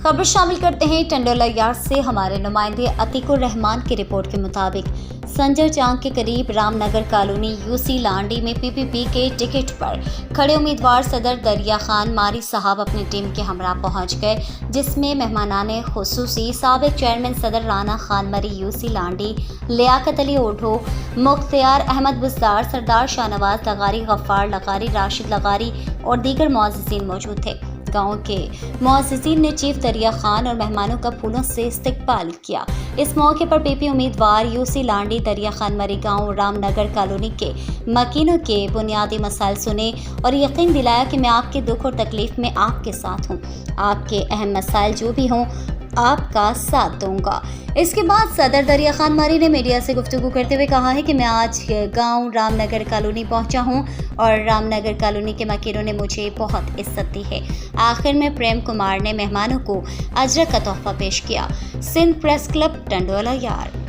खबर शामिल करते हैं टंडोला यार्ड से हमारे नुमाइंदे अतीकुर रहमान की रिपोर्ट के मुताबिक संजय चांग के करीब रामनगर कॉलोनी यूसी लांडी में पीपीपी के टिकट पर खड़े उम्मीदवार सदर दरिया खान मारी साहब अपनी टीम के हमरा पहुंच गए, जिसमें मेहमानाने खुसूसी साबिक चेयरमैन सदर राना खान मरी यूसी लांडी, लियाकत अली ओढो, मुख्तियार अहमद बुज़दार, सरदार शाहनवाज लगारी, गफ्फार लगारी, राशिद लगारी और दीगर मुअज़्ज़िज़ीन मौजूद थे। गाँव के मुअज़्ज़िज़ीन ने चीफ दरिया खान और मेहमानों का फूलों से इस्तकबाल किया। इस मौके पर पीपी उम्मीदवार यूसी लांडी दरिया खान मरी गाँव रामनगर कॉलोनी के मकीनों के बुनियादी मसाइल सुने और यकीन दिलाया कि मैं आपके दुख और तकलीफ में आपके साथ हूँ। आपके अहम मसाइल जो भी हों आपका साथ दूंगा। इसके बाद सदर दरिया खान मरी ने मीडिया से गुफ्तगू करते हुए कहा है कि मैं आज गांव रामनगर कॉलोनी पहुंचा हूं और रामनगर कॉलोनी के मकीनों ने मुझे बहुत इज्जत दी है। आखिर में प्रेम कुमार ने मेहमानों को अजरक का तोहफा पेश किया। Sindh press club टंडोला yard.